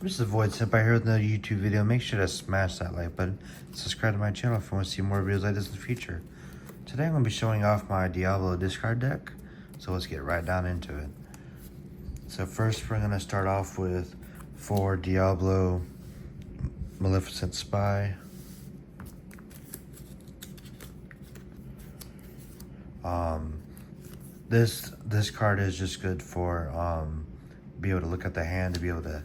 This is Void Simp here with another YouTube video. Make sure to smash that like button. Subscribe to my channel if you want to see more videos like this in the future. Today I'm going to be showing off my Diablo discard deck. So let's get right down into it. So first we're going to start off with 4 Diablo Maleficent Spy. This card is just good for be able to look at the hand to be able to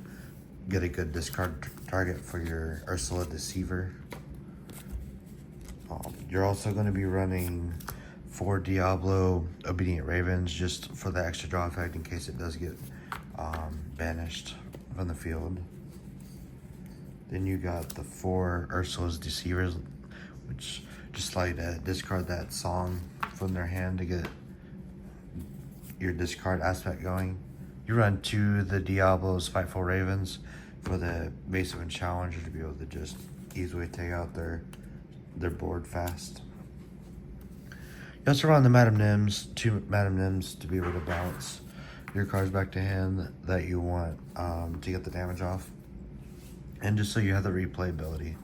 get a good discard target for your Ursula Deceiver. You're also going to be running 4 Diablo Obedient Ravens just for the extra draw effect in case it does get banished from the field. Then you got the 4 Ursula's Deceivers, which just like to discard that song from their hand to get your discard aspect going. You run 2 the Diablo Spiteful Ravens for the evasive and challenger to be able to just easily take out their board fast. You also run the Madam Nims, 2 Madam Nims to be able to bounce your cards back to hand that you want to get the damage off. And just so you have the replay ability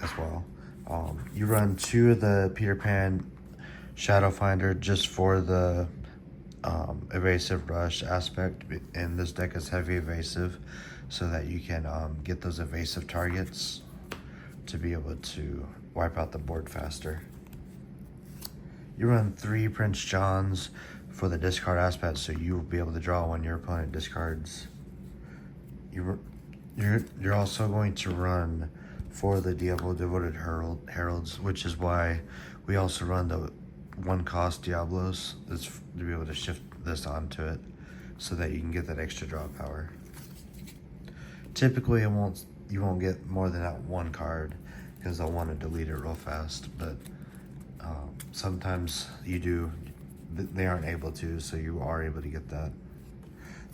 as well. You run 2 of the Peter Pan Shadow Finder just for the evasive rush aspect, and this deck is heavy evasive so that you can get those evasive targets to be able to wipe out the board faster. You run 3 Prince Johns for the discard aspect, so you will be able to draw when your opponent discards. You're also going to run 4 the Diablo Devoted Heralds, which is why we also run the 1-cost Diablos. That's to be able to shift this onto it so that you can get that extra draw power. Typically, you won't get more than that 1 card because they'll want to delete it real fast. But sometimes you do. They aren't able to, so you are able to get that.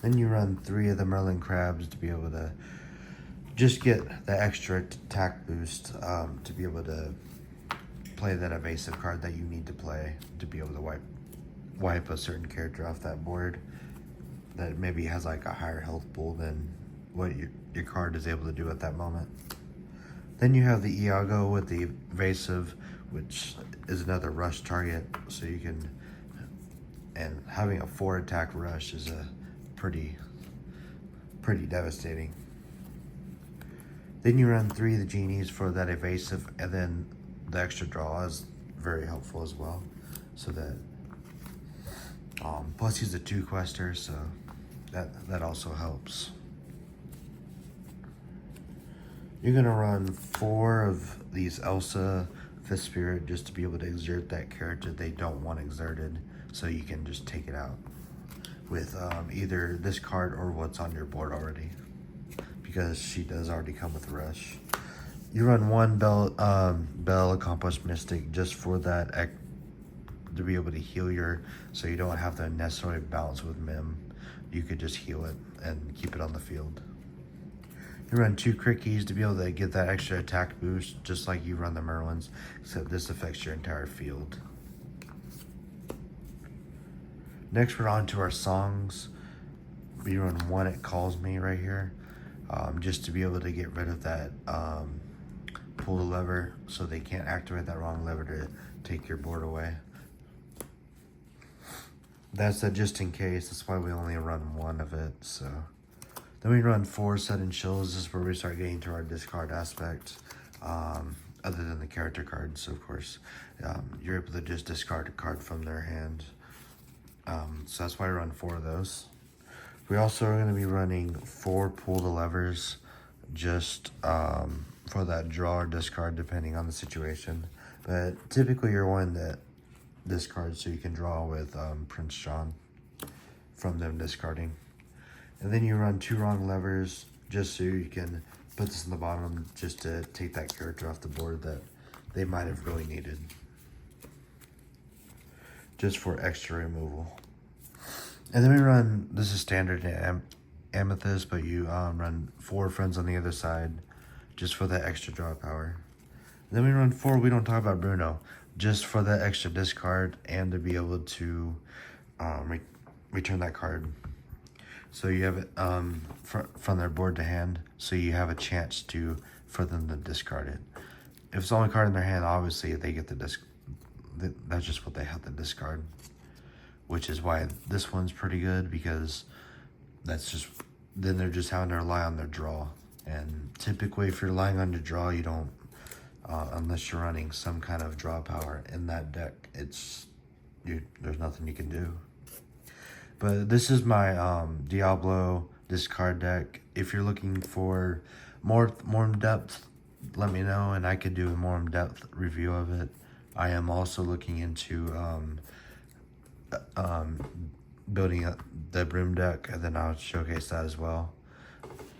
Then you run 3 of the Merlin Crabs to be able to just get the extra attack boost to be able to play that evasive card that you need to play to be able to wipe a certain character off that board that maybe has like a higher health pool than what your card is able to do at that moment. Then you have the Iago with the evasive, which is another rush target, so you can, and having a 4 attack rush is a pretty devastating. Then you run 3 of the Genies for that evasive, and then the extra draw is very helpful as well. So that, plus he's a 2 quester, so that also helps. You're gonna run 4 of these Elsa Fifth Spirit just to be able to exert that character they don't want exerted, so you can just take it out with either this card or what's on your board already, because she does already come with Rush. You run 1 Bell Accomplished Mystic just for that to be able to heal so you don't have to necessarily balance with Mim. You could just heal it and keep it on the field. You run 2 Crickies to be able to get that extra attack boost, just like you run the Merlins, except this affects your entire field. Next, we're on to our songs. We run 1 It Calls Me right here, just to be able to get rid of that pull the lever so they can't activate that wrong lever to take your board away. That's just in case. That's why we only run 1 of it. So then we run 4 Sudden Chills. This is where we start getting to our discard aspect, other than the character cards, of course. You're able to just discard a card from their hand. So that's why we run 4 of those. We also are going to be running 4 Pull the Levers just for that draw or discard depending on the situation. But typically you're one that discards so you can draw with Prince John from them discarding. And then you run 2 Wrong Levers just so you can put this in the bottom just to take that character off the board that they might have really needed, just for extra removal. And then we run, this is standard amethyst, but you run 4 Friends on the Other Side just for that extra draw power. And then we run 4, we don't talk about Bruno, just for that extra discard and to be able to return that card. So you have it from their board to hand, so you have a chance for them to discard it. If it's the only card in their hand, obviously they get the disc. That's just what they have to discard, which is why this one's pretty good, because then they're just having to rely on their draw. And typically, if you're relying on your draw, you don't, unless you're running some kind of draw power in that deck, there's nothing you can do. But this is my Diablo discard deck. If you're looking for more in depth, let me know, and I could do a more in depth review of it. I am also looking into building up the broom deck, and then I'll showcase that as well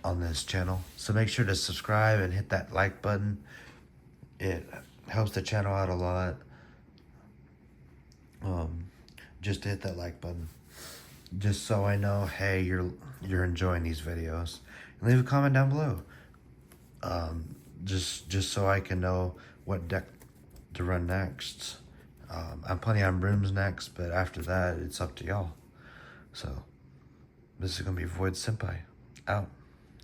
on this channel. So make sure to subscribe and hit that like button. It helps the channel out a lot. Just to hit that like button, just so I know, hey, you're enjoying these videos, and leave a comment down below. Just so I can know what deck to run next. I'm planning on brooms next, but after that, it's up to y'all. So this is gonna be Void Senpai out.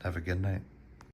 Have a good night.